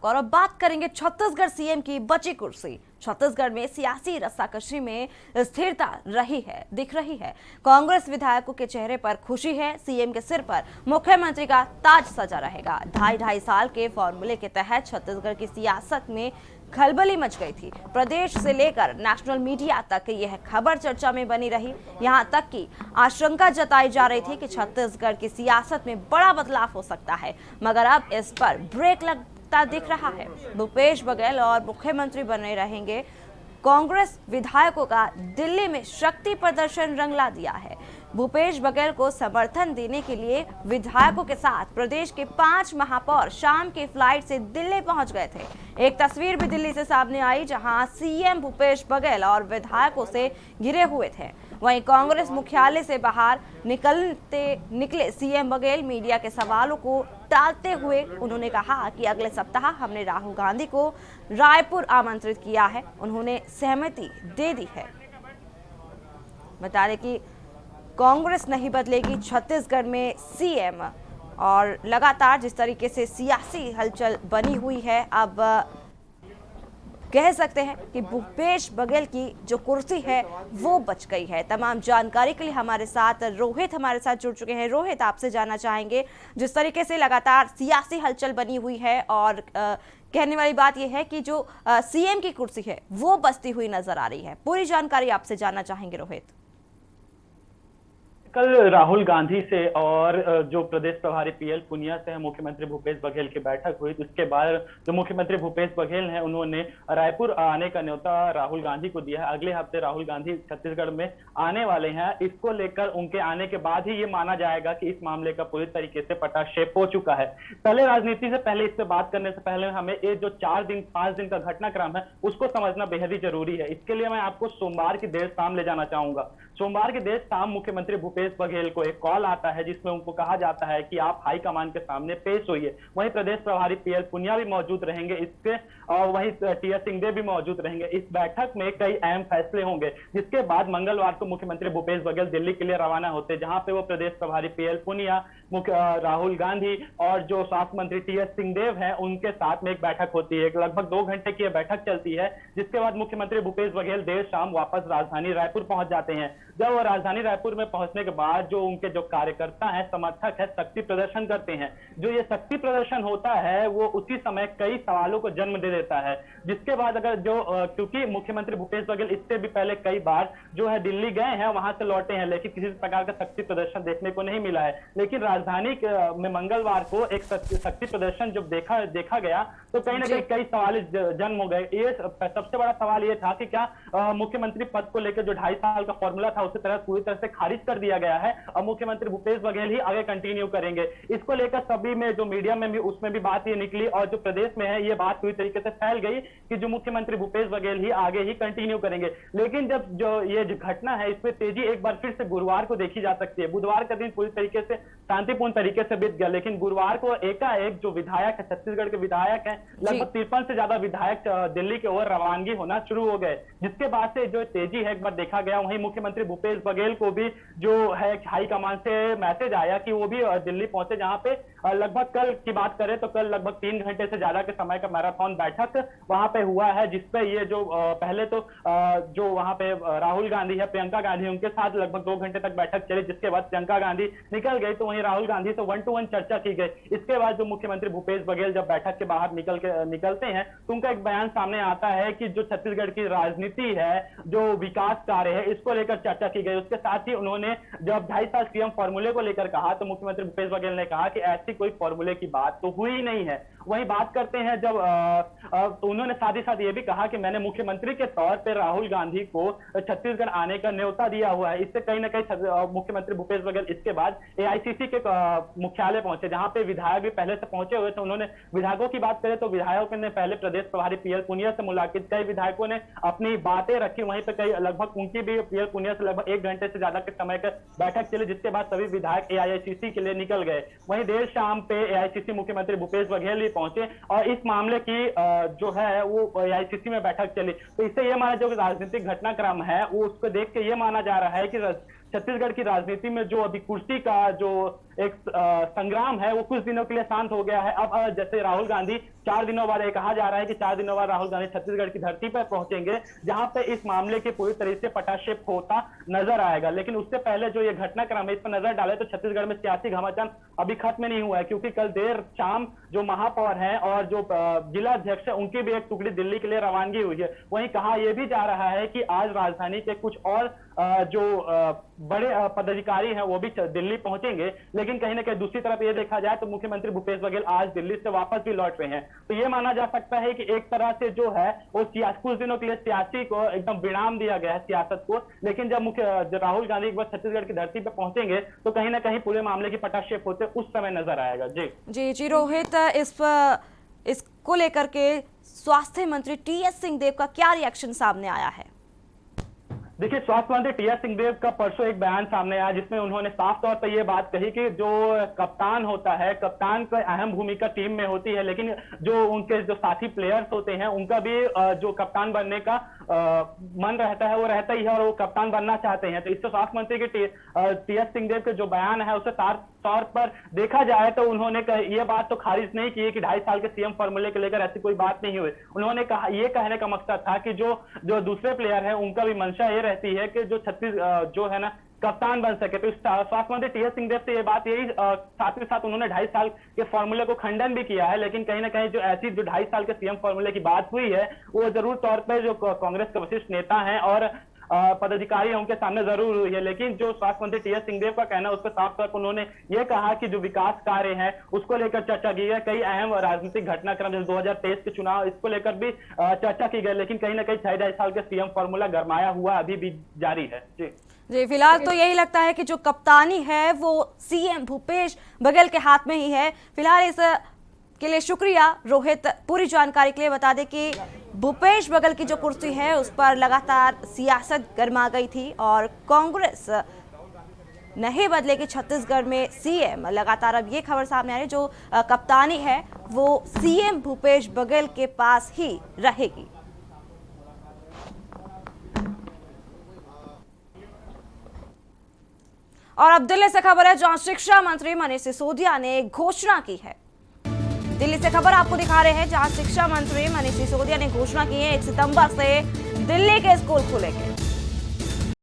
और अब बात करेंगे छत्तीसगढ़ सीएम की बची कुर्सी। छत्तीसगढ़ में सियासी रस्साकशी में स्थिरता दिख रही है। कांग्रेस विधायकों के चेहरे पर खुशी है। सीएम के सिर पर मुख्यमंत्री का ताज सजा रहेगा। ढाई साल के फॉर्मूले के तहत छत्तीसगढ़ की सियासत में खलबली मच गई थी। प्रदेश से लेकर नेशनल मीडिया तक यह खबर चर्चा में बनी रही। यहां तक कि आशंका जताई जा रही थी कि छत्तीसगढ़ की सियासत में बड़ा बदलाव हो सकता है, मगर अब इस पर ब्रेक लगता दिख रहा है। भूपेश बघेल और मुख्यमंत्री बने रहेंगे। कांग्रेस विधायकों का दिल्ली में शक्ति प्रदर्शन रंग ला दिया है। भूपेश बघेल को समर्थन देने के लिए विधायकों के साथ प्रदेश के 5 महापौर शाम की फ्लाइट से दिल्ली पहुंच गए थे। एक तस्वीर भी दिल्ली से सामने आई जहां सीएम भूपेश बघेल और विधायकों से घिरे हुए थे। वहीं कांग्रेस मुख्यालय से बाहर निकले सीएम बघेल मीडिया के सवालों को टालते हुए उन्होंने कहा कि अगले सप्ताह हमने राहुल गांधी को रायपुर आमंत्रित किया है, उन्होंने सहमति दे दी है। बता दें कि कांग्रेस नहीं बदलेगी छत्तीसगढ़ में सीएम, और लगातार जिस तरीके से सियासी हलचल बनी हुई है, अब कह सकते हैं कि भूपेश बघेल की जो कुर्सी है वो बच गई है। तमाम जानकारी के लिए हमारे साथ रोहित जुड़ चुके हैं। रोहित, आपसे जानना चाहेंगे, जिस तरीके से लगातार सियासी हलचल बनी हुई है और कहने वाली बात यह है कि जो सीएम की कुर्सी है वो बचती हुई नजर आ रही है, पूरी जानकारी आपसे जानना चाहेंगे रोहित। कल राहुल गांधी से और जो प्रदेश प्रभारी पीएल पुनिया से मुख्यमंत्री भूपेश बघेल की बैठक हुई। उसके बाद जो मुख्यमंत्री भूपेश बघेल हैं उन्होंने रायपुर आने का न्योता राहुल गांधी को दिया है। अगले हफ्ते राहुल गांधी छत्तीसगढ़ में आने वाले हैं। इसको लेकर उनके आने के बाद ही ये माना जाएगा कि इस मामले का पूरी तरीके से पटाक्षेप हो चुका है। पहले राजनीति से पहले, इस पे बात करने से पहले हमें ये जो 4-5 दिन का घटनाक्रम है उसको समझना बेहद ही जरूरी है। इसके लिए मैं आपको सोमवार की देर शाम ले जाना चाहूंगा। सोमवार की देर शाम मुख्यमंत्री भूपेश बघेल को एक कॉल आता है जिसमें उनको कहा जाता है कि आप हाईकमान के सामने पेश होइए। वहीं प्रदेश प्रभारी पीएल पुनिया भी मौजूद रहेंगे इसके, और वहीं टीएस सिंहदेव भी मौजूद रहेंगे। इस बैठक में कई अहम फैसले होंगे, जिसके बाद मंगलवार को मुख्यमंत्री भूपेश बघेल दिल्ली के लिए रवाना होते, जहां पे वो प्रदेश प्रभारी पीएल पुनिया, राहुल गांधी और जो स्वास्थ्य मंत्री टीएस सिंहदेव हैं उनके साथ में एक बैठक होती है। लगभग 2 घंटे की बैठक चलती है, जिसके बाद मुख्यमंत्री भूपेश बघेल देर शाम वापस राजधानी रायपुर पहुंच जाते हैं। जब वो राजधानी रायपुर में पहुंचने के बाद जो उनके जो कार्यकर्ता हैं, समर्थक है, शक्ति प्रदर्शन करते हैं। जो ये शक्ति प्रदर्शन होता है वो उसी समय कई सवालों को जन्म दे देता है, जिसके बाद अगर क्योंकि मुख्यमंत्री भूपेश बघेल इससे भी पहले कई बार जो है दिल्ली गए हैं, वहां से लौटे हैं, लेकिन किसी प्रकार का शक्ति प्रदर्शन देखने को नहीं मिला है। लेकिन राजधानी में मंगलवार को एक शक्ति प्रदर्शन जब देखा गया तो कहीं ना कहीं कई सवाल जन्म हो गए। ये सबसे बड़ा सवाल ये था कि क्या मुख्यमंत्री पद को लेकर जो 2.5 साल का फॉर्मूला था उसे पूरी तरह से खारिज कर दिया गया है और मुख्यमंत्री भूपेश बघेल ही आगे कंटिन्यू करेंगे। इसको लेकर सभी में जो मीडिया में भी उसमें भी बात ये निकली और जो प्रदेश में है ये बात पूरी तरीके से फैल गई कि जो मुख्यमंत्री भूपेश बघेल ही आगे ही कंटिन्यू करेंगे। लेकिन जब जो ये जो घटना है इसमें तेजी एक बार फिर से गुरुवार को देखी जा सकती है। बुधवार का दिन पूरी तरीके से शांतिपूर्ण तरीके से बीत गया, लेकिन गुरुवार को एकाएक जो विधायक है, छत्तीसगढ़ के विधायक हैं, लगभग 53 से ज्यादा विधायक दिल्ली की ओर रवानगी होना शुरू हो गए, जिसके बाद से जो तेजी है एक बार देखा गया। वहीं मुख्यमंत्री भूपेश बघेल को भी जो है हाईकमान से मैसेज आया कि वो भी दिल्ली पहुंचे, जहां पे लगभग कल की बात करें तो कल लगभग 3 घंटे से ज्यादा के समय का मैराथन बैठक वहां पे हुआ है, जिसपे ये जो पहले तो जो वहां पे राहुल गांधी है, प्रियंका गांधी, उनके साथ लगभग 2 घंटे तक बैठक चली, जिसके बाद प्रियंका गांधी निकल गई तो वहीं राहुल गांधी से 1-to-1 चर्चा की गई। इसके बाद जो मुख्यमंत्री भूपेश बघेल जब बैठक के बाहर निकलते हैं तो उनका एक बयान सामने आता है कि जो छत्तीसगढ़ की राजनीति है, जो विकास कार्य है, इसको लेकर चर्चा की गई। उसके साथ ही उन्होंने जब 2.5 साल सीएम फॉर्मूले को लेकर कहा तो मुख्यमंत्री भूपेश बघेल ने कहा कि ऐसी कोई फॉर्मूले की बात तो हुई नहीं है। वही बात करते हैं जब उन्होंने साथ ही साथ ये भी कहा कि मैंने मुख्यमंत्री के तौर पर राहुल गांधी को छत्तीसगढ़ आने का न्योता दिया हुआ है। इससे कहीं ना कहीं मुख्यमंत्री भूपेश बघेल इसके बाद एआईसीसी के मुख्यालय पहुंचे, जहां पे विधायक भी पहले से पहुंचे हुए थे। उन्होंने विधायकों की बात करें तो विधायकों ने पहले प्रदेश प्रभारी पीएल पुनिया से मुलाकात, कई विधायकों ने अपनी बातें रखी, वहीं पे कई लगभग उनकी भी पीएल पुनिया से लगभग 1 घंटे से ज्यादा के समय का बैठक चली, जिसके बाद सभी विधायक एआईसीसी के लिए निकल गए। वहीं देर शाम पे एआईसीसी मुख्यमंत्री भूपेश बघेल भी पहुंचे और इस मामले की जो है वो एआईसीसी में बैठक चली। तो इससे ये हमारा जो राजनीतिक घटनाक्रम है वो उसको देख के ये माना जा रहा है कि छत्तीसगढ़ की राजनीति में जो अभी कुर्सी का जो एक संग्राम है वो कुछ दिनों के लिए शांत हो गया है। अब जैसे राहुल गांधी 4 दिनों बाद, कहा जा रहा है कि 4 दिनों बाद राहुल गांधी छत्तीसगढ़ की धरती पर पहुंचेंगे, जहां पे इस मामले के पूरी तरीके से पटाक्षेप होता नजर आएगा। लेकिन उससे पहले जो ये घटनाक्रम है इस पर नजर डाले तो छत्तीसगढ़ में सियासी घमासान अभी खत्म नहीं हुआ है, क्योंकि कल देर शाम जो महापौर है और जो जिला अध्यक्ष है उनकी भी एक टुकड़ी दिल्ली के लिए रवानगी हुई है। वहीं कहा यह भी जा रहा है कि आज राजधानी के कुछ और जो बड़े पदाधिकारी हैं वो भी दिल्ली पहुंचेंगे। लेकिन कहीं ना कहीं दूसरी तरफ ये देखा जाए तो मुख्यमंत्री भूपेश बघेल आज दिल्ली से वापस भी लौट रहे हैं, तो ये माना जा सकता है कि एक तरह से जो है वो कुछ दिनों के लिए सियासी को एकदम विराम दिया गया है, सियासत को। लेकिन जब राहुल गांधी एक बार छत्तीसगढ़ की धरती पर पहुंचेंगे तो कहीं ना कहीं पूरे मामले की पटाक्षेप होते उस समय नजर आएगा। जी रोहित, इसको लेकर के स्वास्थ्य मंत्री टीएस सिंहदेव का क्या रिएक्शन सामने आया है? देखिए, स्वास्थ्य मंत्री टीएस सिंहदेव का परसों एक बयान सामने आया जिसमें उन्होंने साफ तौर पर यह बात कही कि जो कप्तान होता है, कप्तान का अहम भूमिका टीम में होती है, लेकिन जो उनके जो साथी प्लेयर्स होते हैं उनका भी जो कप्तान बनने का मन रहता है वो रहता ही है और वो कप्तान बनना चाहते हैं। तो इससे स्वास्थ्य मंत्री के टीएस सिंहदेव के जो बयान है उसे तौर पर देखा जाए तो उन्होंने ये बात तो खारिज नहीं की कि 2.5 साल के सीएम फॉर्मूले को लेकर ऐसी कोई बात नहीं हुई। उन्होंने कहा, ये कहने का मकसद था कि जो दूसरे प्लेयर है उनका भी मंशा ये रहती है कि जो जो है ना कप्तान बन सके। तो स्वास्थ्य मंत्री टीएस सिंहदेव से ये बात यही साथ ही साथ उन्होंने 2.5 साल के फॉर्मूले को खंडन भी किया है। लेकिन कहीं ना कहीं जो ऐसी जो 2.5 साल के सीएम फॉर्मूले की बात हुई है वो जरूर तौर पर जो कांग्रेस के वरिष्ठ नेता हैं और पदाधिकारी है उनके सामने जरूर हुई है। लेकिन जो स्वास्थ्य मंत्री टीएस सिंहदेव का कहना है उस पर साफ तौर पर उन्होंने ये कहा कि जो विकास कार्य है उसको लेकर चर्चा की गई। कई अहम राजनीतिक घटनाक्रम जैसे 2023 के चुनाव इसको लेकर भी चर्चा की गई। लेकिन कहीं ना कहीं 2.5 साल के सीएम फॉर्मूला गरमाया हुआ अभी भी जारी है। जी फिलहाल तो यही लगता है कि जो कप्तानी है वो सीएम भूपेश बघेल के हाथ में ही है। फिलहाल इस के लिए शुक्रिया रोहित। पूरी जानकारी के लिए बता दें कि भूपेश बघेल की जो कुर्सी है उस पर लगातार सियासत गर्मा गई थी और कांग्रेस नहीं बदलेगी छत्तीसगढ़ में सीएम। लगातार अब ये खबर सामने आ रही है जो कप्तानी है वो सीएम भूपेश बघेल के पास ही रहेगी। और अब दिल्ली से खबर है जहां शिक्षा मंत्री मनीष सिसोदिया ने घोषणा की है। दिल्ली से खबर आपको दिखा रहे हैं जहां शिक्षा मंत्री मनीष सिसोदिया ने घोषणा की है 1 सितंबर से दिल्ली के स्कूल खुलेंगे।